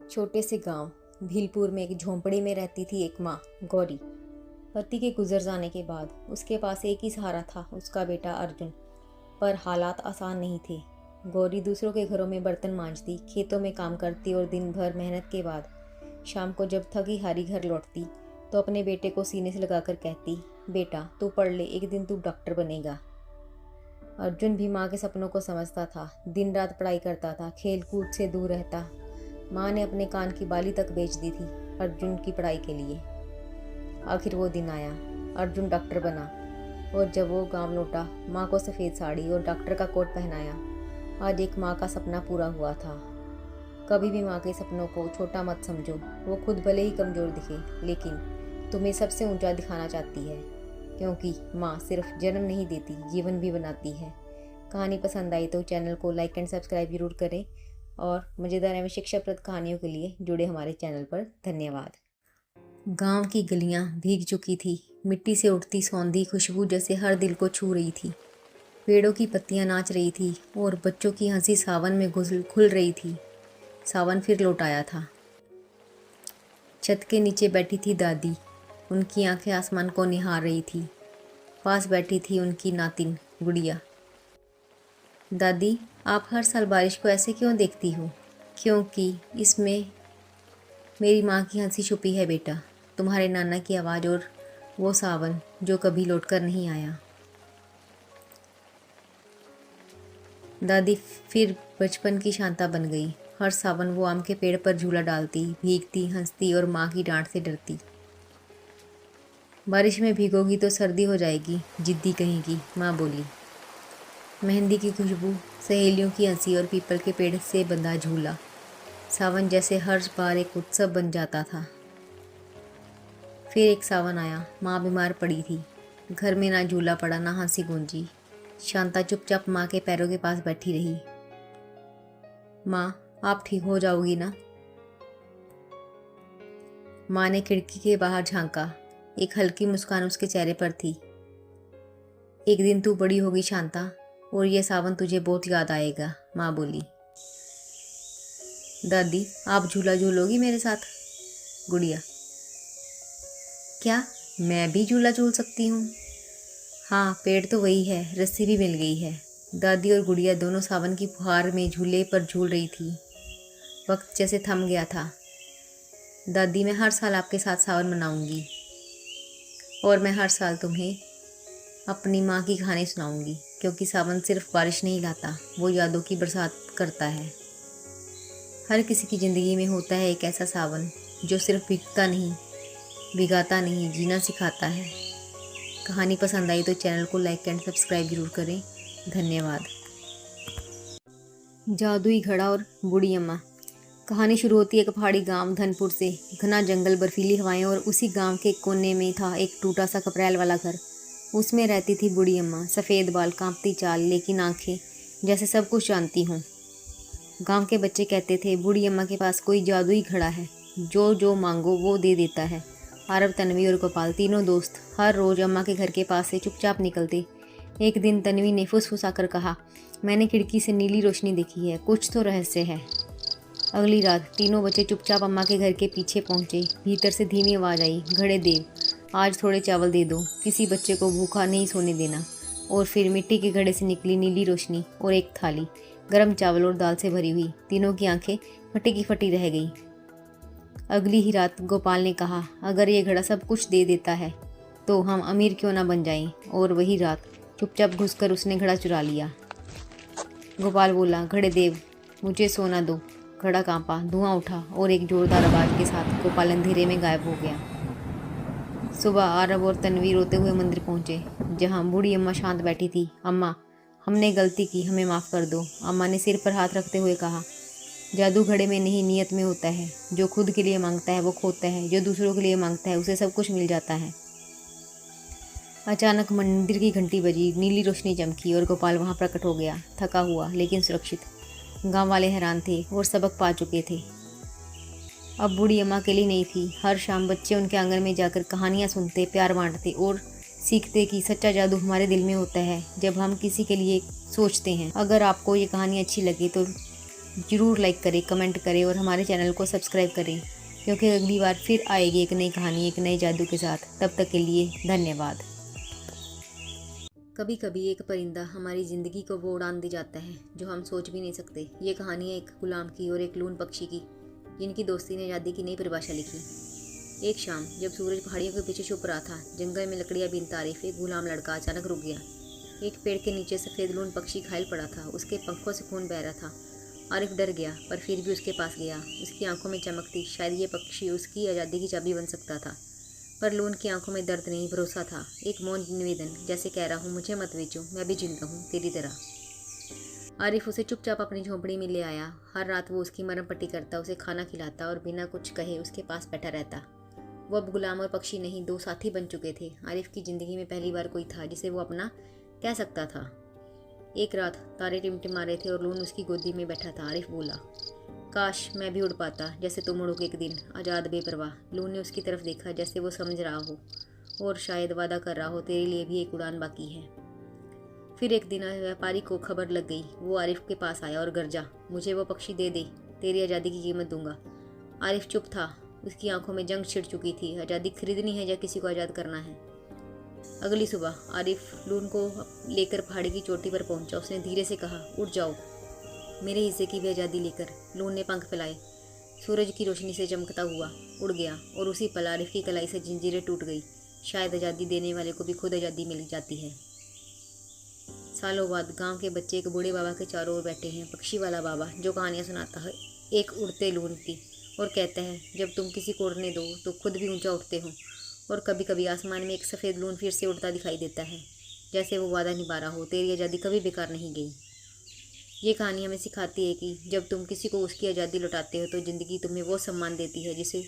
छोटे से गांव भीलपुर में एक झोंपड़ी में रहती थी एक माँ गौरी। पति के गुजर जाने के बाद उसके पास एक ही सहारा था, उसका बेटा अर्जुन। पर हालात आसान नहीं थे। गौरी दूसरों के घरों में बर्तन मांजती, खेतों में काम करती और दिन भर मेहनत के बाद शाम को जब थकी हारी घर लौटती तो अपने बेटे को सीने से लगाकर कहती, बेटा तू पढ़ ले, एक दिन तू डॉक्टर बनेगा। अर्जुन भी माँ के सपनों को समझता था, दिन रात पढ़ाई करता था, खेल कूद से दूर रहता। माँ ने अपने कान की बाली तक बेच दी थी अर्जुन की पढ़ाई के लिए। आखिर वो दिन आया, अर्जुन डॉक्टर बना। और जब वो गांव लौटा, माँ को सफ़ेद साड़ी और डॉक्टर का कोट पहनाया। आज एक माँ का सपना पूरा हुआ था। कभी भी माँ के सपनों को छोटा मत समझो। वो खुद भले ही कमज़ोर दिखे, लेकिन तुम्हें सबसे ऊंचा दिखाना चाहती है, क्योंकि माँ सिर्फ जन्म नहीं देती, जीवन भी बनाती है। कहानी पसंद आई तो चैनल को लाइक एंड सब्सक्राइब जरूर करें और मज़ेदार एवं शिक्षाप्रद कहानियों के लिए जुड़े हमारे चैनल पर धन्यवाद। गांव की गलियां भीग चुकी थी, मिट्टी से उठती सौंधी खुशबू जैसे हर दिल को छू रही थी। पेड़ों की पत्तियां नाच रही थी और बच्चों की हंसी सावन में खुल रही थी। सावन फिर लौट आया था। छत के नीचे बैठी थी दादी, उनकी आंखें आसमान को निहार रही थी। पास बैठी थी उनकी नातिन गुड़िया। दादी, आप हर साल बारिश को ऐसे क्यों देखती हो? क्योंकि इसमें मेरी माँ की हंसी छुपी है बेटा, तुम्हारे नाना की आवाज़ और वो सावन जो कभी लौटकर नहीं आया। दादी फिर बचपन की शांता बन गई। हर सावन वो आम के पेड़ पर झूला डालती, भीगती, हंसती और माँ की डांट से डरती। बारिश में भीगोगी तो सर्दी हो जाएगी, जिद्दी कहेगी, माँ बोली। मेहंदी की खुशबू, सहेलियों की हंसी और पीपल के पेड़ से बंधा झूला, सावन जैसे हर बार एक उत्सव बन जाता था। फिर एक सावन आया, माँ बीमार पड़ी थी। घर में ना झूला पड़ा, ना हंसी गूंजी। शांता चुपचाप माँ के पैरों के पास बैठी रही। माँ, आप ठीक हो जाओगी ना? माँ ने खिड़की के बाहर झांका। एक हल्की मुस्कान उसके चेहरे पर थी। एक दिन तू बड़ी होगी शांता, और ये सावन तुझे बहुत याद आएगा, माँ बोली। दादी, आप झूला झूलोगी मेरे साथ? गुड़िया, क्या मैं भी झूला झूल सकती हूँ? हाँ, पेड़ तो वही है, रस्सी भी मिल गई है। दादी और गुड़िया दोनों सावन की फुहार में झूले पर झूल रही थी। वक्त जैसे थम गया था। दादी, मैं हर साल आपके साथ सावन मनाऊंगी और मैं हर साल तुम्हें अपनी माँ की कहानी सुनाऊंगी, क्योंकि सावन सिर्फ बारिश नहीं लाता, वो यादों की बरसात करता है। हर किसी की ज़िंदगी में होता है एक ऐसा सावन जो सिर्फ भिगाता नहीं, जीना सिखाता है। कहानी पसंद आई तो चैनल को लाइक एंड सब्सक्राइब जरूर करें। धन्यवाद। जादुई घड़ा और बूढ़ी अम्मा। कहानी शुरू होती है एक पहाड़ी गांव धनपुर से। घना जंगल, बर्फीली हवाएं और उसी गांव के कोने में था एक टूटा सा कपड़ैल वाला घर। उसमें रहती थी बूढ़ी अम्मा, सफ़ेद बाल, कांपती चाल, लेकिन आंखें जैसे सब कुछ जानती हों। गांव के बच्चे कहते थे बूढ़ी अम्मा के पास कोई जादुई घड़ा है, जो मांगो वो दे देता है। आरव, तन्वी और गोपाल तीनों दोस्त हर रोज़ अम्मा के घर के पास से चुपचाप निकलते। एक दिन तन्वी ने फुसफुसाकर कहा, मैंने खिड़की से नीली रोशनी देखी है, कुछ तो रहस्य है। अगली रात तीनों बच्चे चुपचाप अम्मा के घर के पीछे पहुंचे। भीतर से धीमी आवाज़ आई, घड़े देव, आज थोड़े चावल दे दो, किसी बच्चे को भूखा नहीं सोने देना। और फिर मिट्टी के घड़े से निकली नीली रोशनी और एक थाली गरम चावल और दाल से भरी हुई। तीनों की आंखें फटी की फटी रह गई। अगली ही रात गोपाल ने कहा, अगर ये घड़ा सब कुछ दे देता है तो हम अमीर क्यों ना बन जाएं। और वही रात चुपचाप घुसकर उसने घड़ा चुरा लिया। गोपाल बोला, घड़े देव, मुझे सोना दो। घड़ा कांपा, धुआं उठा और एक जोरदार आवाज़ के साथ गोपाल अंधेरे में गायब हो गया। सुबह आरव और तन्वी रोते हुए मंदिर पहुंचे, जहां बूढ़ी अम्मा शांत बैठी थी। अम्मा, हमने गलती की, हमें माफ़ कर दो। अम्मा ने सिर पर हाथ रखते हुए कहा, जादू घड़े में नहीं, नियत में होता है। जो खुद के लिए मांगता है वो खोता है, जो दूसरों के लिए मांगता है उसे सब कुछ मिल जाता है। अचानक मंदिर की घंटी बजी, नीली रोशनी चमकी और गोपाल वहां प्रकट हो गया, थका हुआ लेकिन सुरक्षित। गांव वाले हैरान थे और सबक पा चुके थे। अब बूढ़ी अम्मा अकेली नहीं थी। हर शाम बच्चे उनके आंगन में जाकर कहानियाँ सुनते, प्यार बांटते और सीखते कि सच्चा जादू हमारे दिल में होता है जब हम किसी के लिए सोचते हैं। अगर आपको ये कहानी अच्छी लगी तो ज़रूर लाइक करें, कमेंट करें और हमारे चैनल को सब्सक्राइब करें, क्योंकि अगली बार फिर आएगी एक नई कहानी एक नए जादू के साथ। तब तक के लिए धन्यवाद। कभी कभी एक परिंदा हमारी ज़िंदगी को वो उड़ान दे जाता है जो हम सोच भी नहीं सकते। ये कहानी है एक गुलाम की और एक लून पक्षी की, जिनकी दोस्ती ने आज़ादी की नई परिभाषा लिखी। एक शाम जब सूरज पहाड़ियों के पीछे छुप रहा था, जंगल में लकड़ियाँ बीनता आरिफ एक गुलाम लड़का अचानक रुक गया। एक पेड़ के नीचे सफ़ेद लून पक्षी घायल पड़ा था, उसके पंखों से खून बह रहा था। आरिफ डर गया, पर फिर भी उसके पास गया। उसकी आंखों में चमक थी, शायद ये पक्षी उसकी आज़ादी की चाबी बन सकता था। पर लून की आंखों में दर्द नहीं, भरोसा था। एक मौन निवेदन, जैसे कह रहा हूँ, मुझे मत बेचो, मैं भी जिंदा हूँ तेरी तरह। आरिफ उसे चुपचाप अपनी झोंपड़ी में ले आया। हर रात वो उसकी मरहम पट्टी करता, उसे खाना खिलाता और बिना कुछ कहे उसके पास बैठा रहता। वो अब गुलाम और पक्षी नहीं, दो साथी बन चुके थे। आरिफ की ज़िंदगी में पहली बार कोई था जिसे वो अपना कह सकता था। एक रात तारे टिमटिमा रहे थे और लून उसकी गोदी में बैठा था। आरिफ बोला, काश मैं भी उड़ पाता जैसे तुम उड़ोगे एक दिन, आज़ाद बेपरवाह। लून ने उसकी तरफ देखा, जैसे वो समझ रहा हो और शायद वादा कर रहा हो, तेरे लिए भी एक उड़ान बाकी है। फिर एक दिन व्यापारी को खबर लग गई। वो आरिफ के पास आया और गरजा, मुझे वो पक्षी दे दे, तेरी आज़ादी की कीमत दूंगा। आरिफ चुप था, उसकी आंखों में जंग छिड़ चुकी थी। आज़ादी खरीदनी है या किसी को आज़ाद करना है। अगली सुबह आरिफ लून को लेकर पहाड़ी की चोटी पर पहुंचा। उसने धीरे से कहा, उठ जाओ मेरे हिस्से की भी आज़ादी लेकर। लून ने पंख फैलाए, सूरज की रोशनी से चमकता हुआ उड़ गया और उसी पल आरिफ की कलाई से जंजीरें टूट गई। शायद आज़ादी देने वाले को भी खुद आज़ादी मिल जाती है। सालों बाद गांव के बच्चे एक बूढ़े बाबा के चारों ओर बैठे हैं। पक्षी वाला बाबा जो कहानियाँ सुनाता है एक उड़ते लून की, और कहता है, जब तुम किसी को उड़ने दो तो खुद भी ऊंचा उठते हो। और कभी कभी आसमान में एक सफ़ेद लून फिर से उड़ता दिखाई देता है, जैसे वो वादा निभा रहा हो, तेरी आज़ादी कभी बेकार नहीं गई। ये कहानी हमें सिखाती है कि जब तुम किसी को उसकी आज़ादी लौटाते हो तो ज़िंदगी तुम्हें वो सम्मान देती है जिसे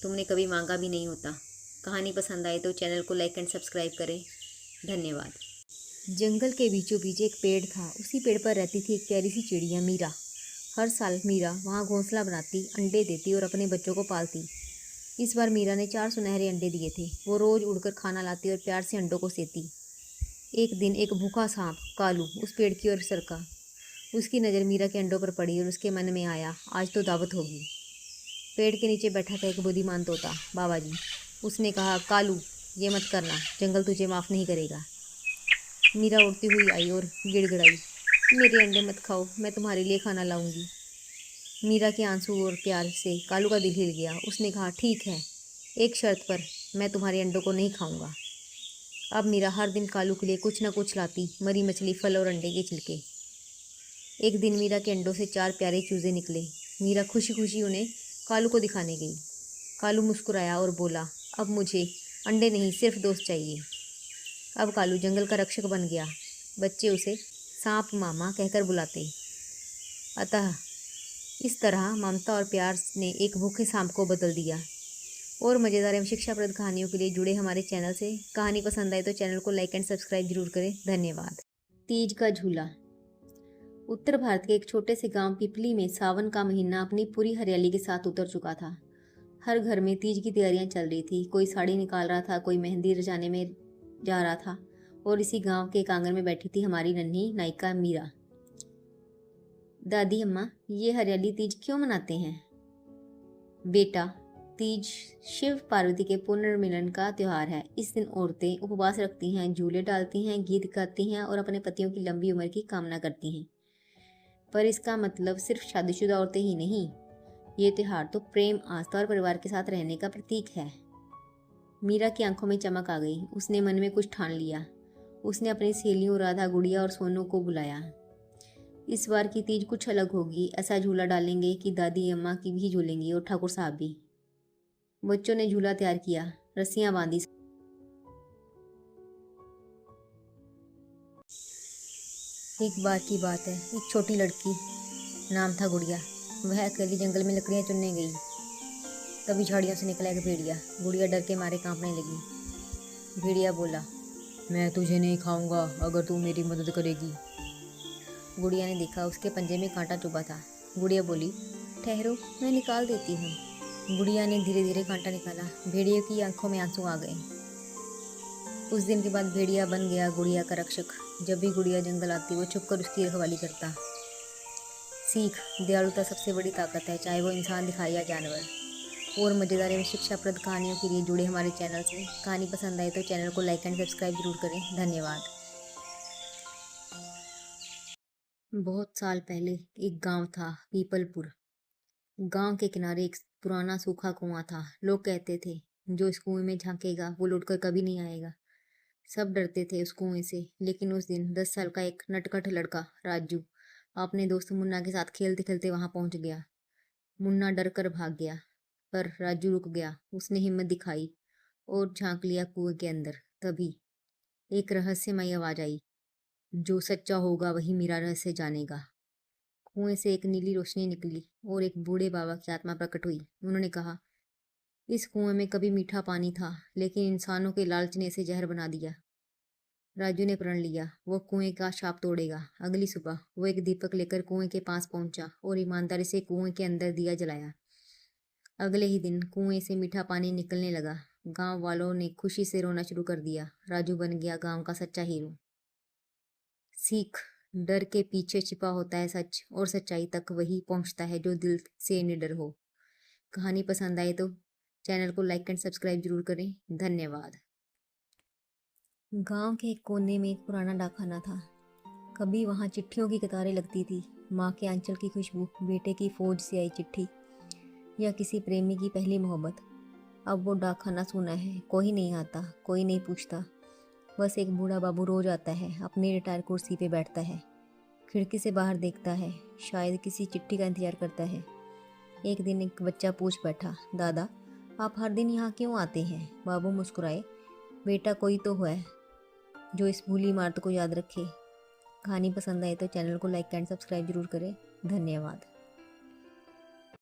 तुमने कभी मांगा भी नहीं होता। कहानी पसंद आए तो चैनल को लाइक एंड सब्सक्राइब करें। धन्यवाद। जंगल के बीचों बीच एक पेड़ था। उसी पेड़ पर रहती थी एक प्यारी सी चिड़िया, मीरा। हर साल मीरा वहाँ घोंसला बनाती, अंडे देती और अपने बच्चों को पालती। इस बार मीरा ने 4 सुनहरे अंडे दिए थे। वो रोज़ उड़कर खाना लाती और प्यार से अंडों को सेती। एक दिन एक भूखा सांप कालू उस पेड़ की ओर सरका। उसकी नज़र मीरा के अंडों पर पड़ी और उसके मन में आया, आज तो दावत होगी। पेड़ के नीचे बैठा था एक बुद्धिमान तोता, बाबा जी। उसने कहा, कालू ये मत करना, जंगल तुझे माफ़ नहीं करेगा। मीरा उड़ती हुई आई और गिड़गिड़ाई, मेरे अंडे मत खाओ, मैं तुम्हारे लिए खाना लाऊंगी। मीरा के आंसू और प्यार से कालू का दिल हिल गया। उसने कहा, ठीक है, एक शर्त पर, मैं तुम्हारे अंडों को नहीं खाऊंगा। अब मीरा हर दिन कालू के लिए कुछ न कुछ लाती, मरी मछली, फल और अंडे के छिलके। एक दिन मीरा के अंडों से 4 प्यारे चूजे निकले। मीरा खुशी खुशी उन्हें कालू को दिखाने गई। कालू मुस्कुराया और बोला, अब मुझे अंडे नहीं, सिर्फ दोस्त चाहिए। अब कालू जंगल का रक्षक बन गया। बच्चे उसे सांप मामा कहकर बुलाते। अतः इस तरह ममता और प्यार ने एक भूखे सांप को बदल दिया। और मज़ेदार एवं शिक्षाप्रद कहानियों के लिए जुड़े हमारे चैनल से। कहानी पसंद आए तो चैनल को लाइक एंड सब्सक्राइब जरूर करें। धन्यवाद। तीज का झूला। उत्तर भारत के एक छोटे से गांव पिपली में सावन का महीना अपनी पूरी हरियाली के साथ उतर चुका था। हर घर में तीज की तैयारियां चल रही थी। कोई साड़ी निकाल रहा था, कोई मेहंदी रचाने में जा रहा था। और इसी गांव के एक आंगन में बैठी थी हमारी नन्ही नायिका मीरा। दादी अम्मा, ये हरियाली तीज क्यों मनाते हैं? बेटा, तीज शिव पार्वती के पुनर्मिलन का त्यौहार है। इस दिन औरतें उपवास रखती हैं, झूले डालती हैं, गीत गाती हैं और अपने पतियों की लंबी उम्र की कामना करती हैं। पर इसका मतलब सिर्फ शादीशुदा औरतें ही नहीं, ये त्यौहार तो प्रेम, आस्था और परिवार के साथ रहने का प्रतीक है। मीरा की आंखों में चमक आ गई। उसने मन में कुछ ठान लिया। उसने अपनी सहेलियों राधा, गुड़िया और सोनू को बुलाया। इस बार की तीज कुछ अलग होगी। ऐसा झूला डालेंगे कि दादी अम्मा की भी झूलेंगी और ठाकुर साहब भी। बच्चों ने झूला तैयार किया, रस्सियां बांधी। एक बार की बात है, एक छोटी लड़की, नाम था गुड़िया। वह अकेली जंगल में लकड़ियां चुनने गई। तभी झाड़ियों से निकला एक भेड़िया। गुड़िया डर के मारे कांपने लगी। भेड़िया बोला, मैं तुझे नहीं खाऊंगा अगर तू मेरी मदद करेगी। गुड़िया ने देखा, उसके पंजे में कांटा चुभा था। गुड़िया बोली, ठहरो, मैं निकाल देती हूँ। गुड़िया ने धीरे धीरे कांटा निकाला। भेड़िया की आंखों में आंसू आ गए। उस दिन के बाद भेड़िया बन गया गुड़िया का रक्षक। जब भी गुड़िया जंगल आती वो छुपकर उसकी रखवाली करता। सीख, दयालुता सबसे बड़ी ताकत है, चाहे वो इंसान दिखाए या जानवर। और मज़ेदार एवं शिक्षाप्रद कहानियों के लिए जुड़े हमारे चैनल से। कहानी पसंद आए तो चैनल को लाइक एंड सब्सक्राइब जरूर करें। धन्यवाद। बहुत साल पहले एक गांव था, पीपलपुर। गांव के किनारे एक पुराना सूखा कुआं था। लोग कहते थे, जो इस कुएं में झांकेगा वो लौटकर कभी नहीं आएगा। सब डरते थे उस कुएं से, लेकिन उस दिन 10 साल का एक नटखट लड़का राजू अपने दोस्त मुन्ना के साथ खेलते खेलते वहां पहुंच गया। मुन्ना डर कर भाग गया, पर राजू रुक गया। उसने हिम्मत दिखाई और झांक लिया कुएं के अंदर। तभी एक रहस्यमयी आवाज आई, जो सच्चा होगा वही मेरा रहस्य जानेगा। कुएं से एक नीली रोशनी निकली और एक बूढ़े बाबा की आत्मा प्रकट हुई। उन्होंने कहा, इस कुएं में कभी मीठा पानी था, लेकिन इंसानों के लालच ने इसे जहर बना दिया। राजू ने प्रण लिया, वो कुएं का शाप तोड़ेगा। अगली सुबह वो एक दीपक लेकर कुएं के पास पहुंचा और ईमानदारी से कुएं के अंदर दिया जलाया। अगले ही दिन कुएं से मीठा पानी निकलने लगा। गांव वालों ने खुशी से रोना शुरू कर दिया। राजू बन गया गांव का सच्चा हीरो। सीख, डर के पीछे छिपा होता है सच, और सच्चाई तक वही पहुंचता है जो दिल से निडर हो। कहानी पसंद आए तो चैनल को लाइक एंड सब्सक्राइब जरूर करें। धन्यवाद। गांव के एक कोने में एक पुराना डाकखाना था। कभी वहां चिट्ठियों की कतारें लगती थी। माँ के आंचल की खुशबू, बेटे की फौज से आई चिट्ठी, या किसी प्रेमी की पहली मोहब्बत। अब वो डाकखाना सूना है। कोई नहीं आता, कोई नहीं पूछता। बस एक बूढ़ा बाबू रोज आता है, अपनी रिटायर कुर्सी पे बैठता है, खिड़की से बाहर देखता है, शायद किसी चिट्ठी का इंतजार करता है। एक दिन एक बच्चा पूछ बैठा, दादा आप हर दिन यहाँ क्यों आते हैं? बाबू मुस्कुराए, बेटा कोई तो है जो इस भूली इमारत को याद रखे। कहानी पसंद आए तो चैनल को लाइक एंड सब्सक्राइब जरूर करें। धन्यवाद।